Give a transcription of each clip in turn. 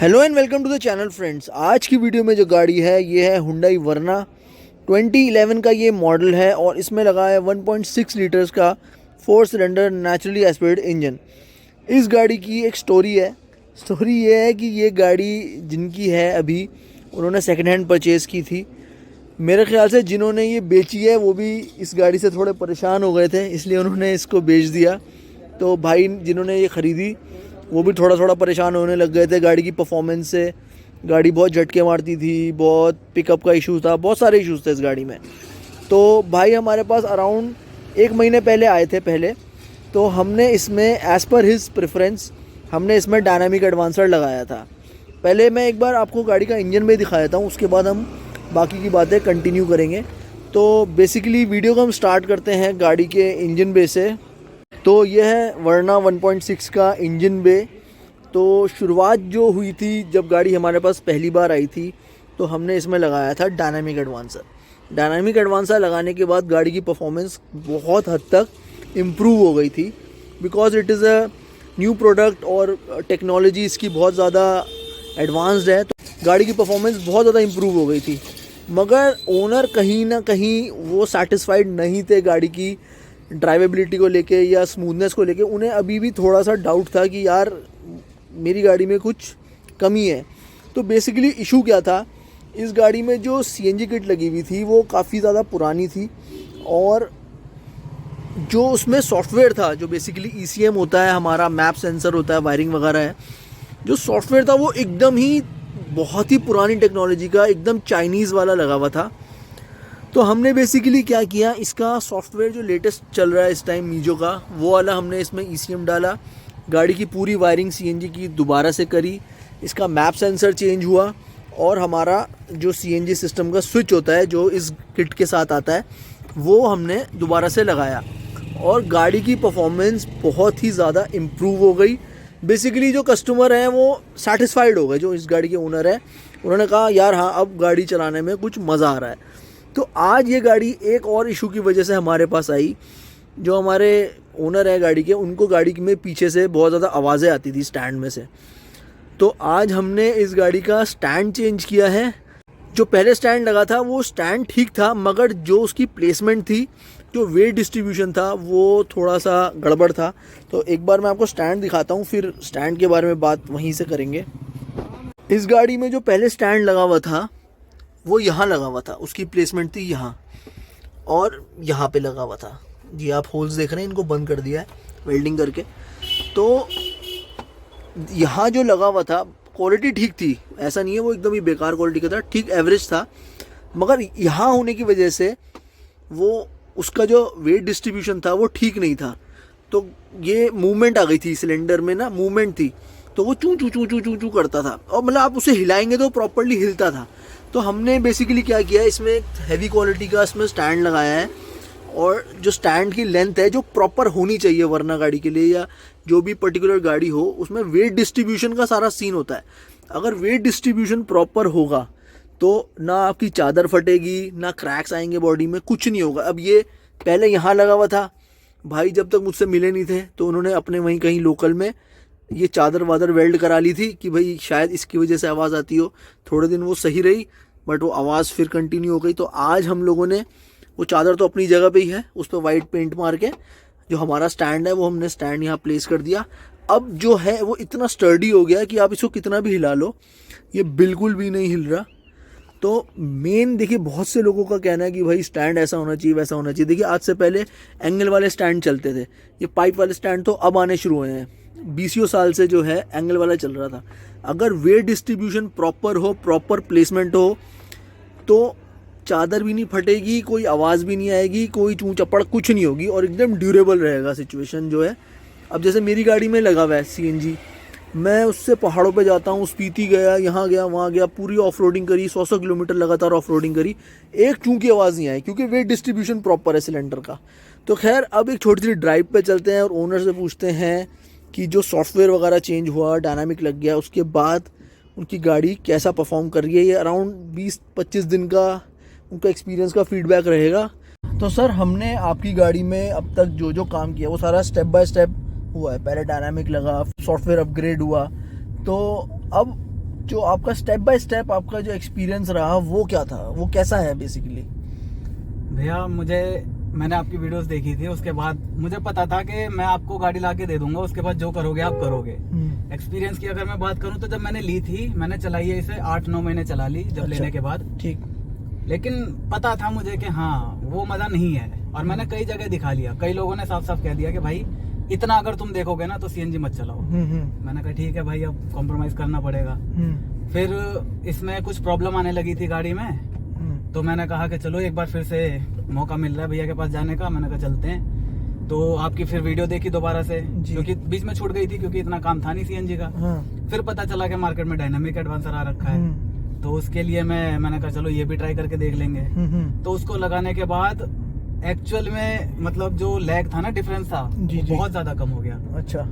Hello and welcome to the channel friends. आज की video में जो गाड़ी है ये है हुंडई वर्ना 2011 का ये मॉडल है और इसमें लगा है 1.6 लीटर्स का 4 सिलेंडर नेचुरली एस्पिरेटेड इंजन। इस गाड़ी की एक स्टोरी है। स्टोरी ये है कि ये गाड़ी जिनकी है अभी उन्होंने सेकंड हैंड परचेज़ की थी। मेरे ख्याल से जिन्होंने ये बेची है वो भी इस गाड़ी से थोड़े परेशान हो गए थे, इसलिए उन्होंने इसको बेच दिया। तो भाई जिन्होंने ये ख़रीदी वो भी थोड़ा परेशान होने लग गए थे गाड़ी की परफॉर्मेंस से। गाड़ी बहुत झटके मारती थी, बहुत पिकअप का इशू था, बहुत सारे इश्यूज थे इस गाड़ी में। तो भाई हमारे पास अराउंड 1 महीने पहले आए थे पहले। तो हमने इसमें एज़ पर हिज प्रेफरेंस हमने इसमें डायनामिक एडवांसर लगाया था। पहले मैं एक बार आपको गाड़ी का इंजन में दिखा देता हूँ, उसके बाद हम बाकी की बातें कंटिन्यू करेंगे। तो बेसिकली वीडियो को हम स्टार्ट करते हैं गाड़ी के इंजन बे से। तो यह है वर्ना 1.6 का इंजन बे। तो शुरुआत जो हुई थी जब गाड़ी हमारे पास पहली बार आई थी तो हमने इसमें लगाया था डायनामिक एडवांसर। डायनामिक एडवांसर लगाने के बाद गाड़ी की परफॉर्मेंस बहुत हद तक इम्प्रूव हो गई थी, because it is a new product और टेक्नोलॉजी इसकी बहुत ज़्यादा एडवांस्ड है। तो गाड़ी की परफॉर्मेंस बहुत ज़्यादा इम्प्रूव हो गई थी, मगर ओनर कहीं ना कहीं वो सेटिस्फाइड नहीं थे गाड़ी की ड्राइवेबिलिटी को लेके या स्मूथनेस को लेके। उन्हें अभी भी थोड़ा सा डाउट था कि यार मेरी गाड़ी में कुछ कमी है। तो बेसिकली इशू क्या था, इस गाड़ी में जो सीएनजी किट लगी हुई थी वो काफ़ी ज़्यादा पुरानी थी और जो उसमें सॉफ्टवेयर था, जो बेसिकली ईसीएम होता है हमारा, मैप सेंसर होता है, वायरिंग वगैरह है, जो सॉफ्टवेयर था वो एकदम ही बहुत ही पुरानी टेक्नोलॉजी का, एकदम चाइनीज़ वाला लगा हुआ था। तो हमने बेसिकली क्या किया, इसका सॉफ्टवेयर जो लेटेस्ट चल रहा है इस टाइम मीजो का, वो वाला हमने इसमें ईसीएम डाला। गाड़ी की पूरी वायरिंग सीएनजी की दोबारा से करी, इसका मैप सेंसर चेंज हुआ और हमारा जो सीएनजी सिस्टम का स्विच होता है जो इस किट के साथ आता है वो हमने दोबारा से लगाया और गाड़ी की परफॉर्मेंस बहुत ही ज़्यादा इम्प्रूव हो गई। बेसिकली जो कस्टमर हैं वो सेटिस्फाइड हो गए, जो इस गाड़ी के ओनर है उन्होंने कहा यार हाँ अब गाड़ी चलाने में कुछ मज़ा आ रहा है। तो आज ये गाड़ी एक और इशू की वजह से हमारे पास आई। जो हमारे ओनर है गाड़ी के, उनको गाड़ी में पीछे से बहुत ज़्यादा आवाज़ें आती थी स्टैंड में से। तो आज हमने इस गाड़ी का स्टैंड चेंज किया है। जो पहले स्टैंड लगा था वो स्टैंड ठीक था, मगर जो उसकी प्लेसमेंट थी, जो वेट डिस्ट्रीब्यूशन था वो थोड़ा सा गड़बड़ था। तो एक बार मैं आपको स्टैंड दिखाता हूँ, फिर स्टैंड के बारे में बात वहीं से करेंगे। इस गाड़ी में जो पहले स्टैंड लगा हुआ था वो यहाँ लगा हुआ था, उसकी प्लेसमेंट थी यहाँ और यहाँ पे लगा हुआ था। जी आप होल्स देख रहे हैं, इनको बंद कर दिया है वेल्डिंग करके। तो यहाँ जो लगा हुआ था क्वालिटी ठीक थी, ऐसा नहीं है वो एकदम ही बेकार क्वालिटी का था, ठीक एवरेज था। मगर यहाँ होने की वजह से वो उसका जो वेट डिस्ट्रीब्यूशन था वो ठीक नहीं था। तो ये मूवमेंट आ गई थी सिलेंडर में ना, मूवमेंट थी, तो वो चू चू चू चू चू चू करता था और मतलब आप उसे हिलाएंगे तो प्रॉपरली हिलता था। तो हमने बेसिकली क्या किया, इसमें एक हैवी क्वालिटी का इसमें स्टैंड लगाया है और जो स्टैंड की लेंथ है जो प्रॉपर होनी चाहिए वरना गाड़ी के लिए या जो भी पर्टिकुलर गाड़ी हो, उसमें वेट डिस्ट्रीब्यूशन का सारा सीन होता है। अगर वेट डिस्ट्रीब्यूशन प्रॉपर होगा तो ना आपकी चादर फटेगी, ना क्रैक्स आएंगे बॉडी में, कुछ नहीं होगा। अब ये पहले यहाँ लगा हुआ था, भाई जब तक मुझसे मिले नहीं थे तो उन्होंने अपने वहीं कहीं लोकल में ये चादर वादर वेल्ड करा ली थी कि भाई शायद इसकी वजह से आवाज़ आती हो। थोड़े दिन वो सही रही, बट वो आवाज़ फिर कंटिन्यू हो गई। तो आज हम लोगों ने वो चादर तो अपनी जगह पे ही है, उस पर वाइट पेंट मार के जो हमारा स्टैंड है वो हमने स्टैंड यहाँ प्लेस कर दिया। अब जो है वो इतना स्टर्डी हो गया कि आप इसको कितना भी हिला लो ये बिल्कुल भी नहीं हिल रहा। तो मेन देखिए, बहुत से लोगों का कहना है कि भाई स्टैंड ऐसा होना चाहिए, वैसा होना चाहिए। देखिए आज से पहले एंगल वाले स्टैंड चलते थे, ये पाइप वाले स्टैंड तो अब आने शुरू हुए हैं। 20 साल से जो है एंगल वाला चल रहा था। अगर वेट डिस्ट्रीब्यूशन प्रॉपर हो, प्रॉपर प्लेसमेंट हो, तो चादर भी नहीं फटेगी, कोई आवाज़ भी नहीं आएगी, कोई चूं चपड़ कुछ नहीं होगी और एकदम ड्यूरेबल रहेगा सिचुएशन जो है। अब जैसे मेरी गाड़ी में लगा हुआ है सीएनजी, मैं उससे पहाड़ों पे जाता हूँ, स्पीति गया, यहाँ गया, वहाँ गया, पूरी ऑफ रोडिंग करी, 100 किलोमीटर लगातार ऑफ रोडिंग करी, एक चूं की आवाज़ नहीं आई, क्योंकि वेट डिस्ट्रीब्यूशन प्रॉपर है सिलेंडर का। तो खैर अब एक छोटी सी ड्राइव पे चलते हैं और ओनर से पूछते हैं कि जो सॉफ्टवेयर वगैरह चेंज हुआ, डायनामिक लग गया, उसके बाद उनकी गाड़ी कैसा परफॉर्म कर रही है। ये अराउंड 20-25 दिन का उनका एक्सपीरियंस का फीडबैक रहेगा। तो सर हमने आपकी गाड़ी में अब तक जो जो काम किया वो सारा स्टेप बाय स्टेप हुआ है। पहले डायनामिक लगा, सॉफ्टवेयर अपग्रेड हुआ, तो अब जो आपका स्टेप बाय स्टेप आपका जो एक्सपीरियंस रहा वो क्या था, वो कैसा है बेसिकली? भैया मैंने आपकी वीडियोस देखी थी, उसके बाद मुझे पता था कि मैं आपको गाड़ी ला के दे दूंगा, उसके बाद जो करोगे आप करोगे। एक्सपीरियंस की अगर मैं बात करूं तो जब मैंने ली थी, मैंने चलाई है इसे 8-9 महीने चला ली जब लेने के बाद। ठीक। लेकिन पता था मुझे कि हाँ वो मजा नहीं है, और मैंने कई जगह दिखा लिया, कई लोगों ने साफ साफ कह दिया कि भाई इतना अगर तुम देखोगे ना तो सीएनजी मत चलाओ। मैंने कहा ठीक है भाई, अब कॉम्प्रोमाइज करना पड़ेगा। फिर इसमें कुछ प्रॉब्लम आने लगी थी गाड़ी में, तो मैंने कहा कि चलो एक बार फिर से मौका मिल रहा है भैया के पास जाने का, मैंने कहा चलते हैं। तो आपकी फिर वीडियो देखी दोबारा से, क्योंकि बीच में छूट गई थी क्योंकि इतना काम था नहीं सीएनजी का। फिर पता चला कि मार्केट में डायनामिक एडवांसर आ रखा है, तो उसके लिए मैंने कहा चलो ये भी ट्राई करके देख लेंगे। तो उसको लगाने के बाद एक्चुअल में मतलब जो लैग था ना, डिफरेंस था, बहुत ज्यादा कम हो गया। अच्छा।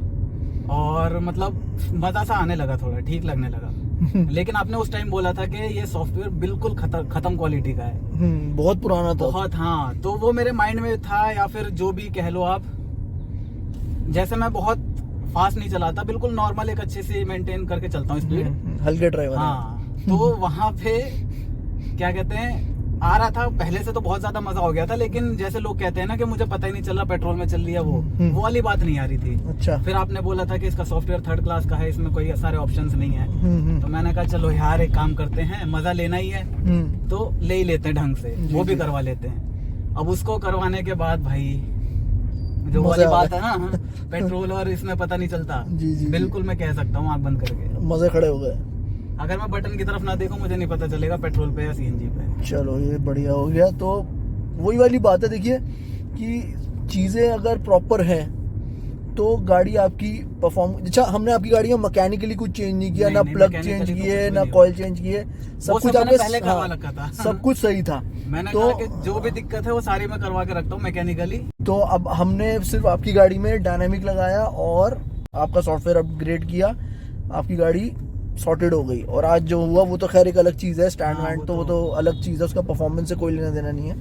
और मतलब मजा सा आने लगा, थोड़ा ठीक लगने लगा। लेकिन आपने उस टाइम बोला था कि ये सॉफ्टवेयर बिल्कुल खत्म क्वालिटी का है। बहुत पुराना था बहुत। हाँ, तो वो मेरे माइंड में था, या फिर जो भी कह लो आप। जैसे मैं बहुत फास्ट नहीं चलाता, बिल्कुल नॉर्मल एक अच्छे से मेंटेन करके चलता हूँ स्पीड, हल्के ड्राइवर। हाँ, तो वहां पे क्या कहते हैं आ रहा था, पहले से तो बहुत ज्यादा मजा हो गया था, लेकिन जैसे लोग कहते हैं ना कि मुझे पता ही नहीं चल रहा पेट्रोल में चल रही है, वो वाली बात नहीं आ रही थी। अच्छा। फिर आपने बोला था कि इसका सॉफ्टवेयर 3rd क्लास का है, इसमें कोई सारे ऑप्शंस नहीं है। तो मैंने कहा चलो यार एक काम करते हैं, मजा लेना ही है तो ले ही लेते हैं ढंग से, वो भी करवा लेते हैं। अब उसको करवाने के बाद भाई जो वाली बात है ना, पेट्रोल और इसमें पता नहीं चलता। बिल्कुल मैं कह सकता हूँ आंख बंद करके मजे खड़े हो गए। अगर मैं बटन की तरफ ना देखूं मुझे नहीं पता चलेगा पेट्रोल पे या सीएनजी पे। चलो ये बढ़िया हो गया। तो वही वाली बात है, देखिए कि चीज़ें अगर प्रॉपर हैं तो गाड़ी आपकी परफॉर्म। अच्छा, हमने आपकी गाड़ी में मैकेनिकली कुछ चेंज नहीं किया, ना प्लग चेंज किए, ना कॉइल चेंज किए, सब कुछ आपने पहले करवा रखा था। सब कुछ सही था। मैंने कहा कि जो भी दिक्कत है वो सारी मैं करवा के रखता हूँ मैकेनिकली। तो अब हमने सिर्फ आपकी गाड़ी में डायनामिक लगाया और आपका सॉफ्टवेयर अपग्रेड किया, आपकी गाड़ी सॉर्टेड हो गई। और आज जो हुआ वो तो खैर एक अलग चीज़ है, स्टैंड वैंड तो वो तो अलग चीज़ है, उसका परफॉर्मेंस से कोई लेना देना नहीं है।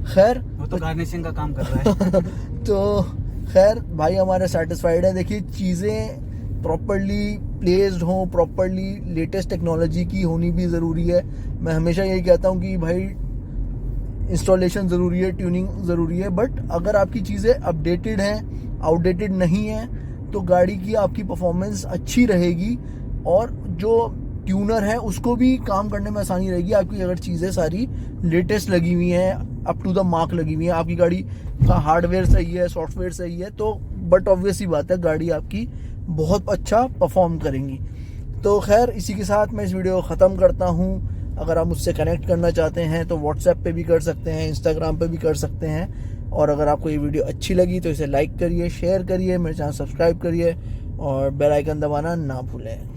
खैर वो तो गार्निशिंग का काम कर रहा है। तो खैर भाई हमारे सेटिस्फाइड है। देखिए चीज़ें प्रॉपरली प्लेस्ड हों, प्रॉपरली लेटेस्ट टेक्नोलॉजी की होनी भी ज़रूरी है। मैं हमेशा यही कहता हूँ कि भाई इंस्टॉलेशन ज़रूरी है, ट्यूनिंग ज़रूरी है, बट अगर आपकी चीज़ें अपडेटेड हैं, आउटडेटेड नहीं हैं, तो गाड़ी की आपकी परफॉर्मेंस अच्छी रहेगी और जो ट्यूनर है उसको भी काम करने में आसानी रहेगी। आपकी अगर चीज़ें सारी लेटेस्ट लगी हुई हैं, अप टू द मार्क लगी हुई हैं, आपकी गाड़ी का हार्डवेयर सही है, सॉफ्टवेयर सही है, तो बट ऑब्वियस ही बात है गाड़ी आपकी बहुत अच्छा परफॉर्म करेंगी। तो खैर इसी के साथ मैं इस वीडियो को ख़त्म करता हूँ। अगर आप मुझसे कनेक्ट करना चाहते हैं तो व्हाट्सएप पे भी कर सकते हैं, इंस्टाग्राम पे भी कर सकते हैं। और अगर आपको ये वीडियो अच्छी लगी तो इसे लाइक करिए, शेयर करिए, मेरे चैनल सब्सक्राइब करिए और बेल आइकन दबाना ना भूलें।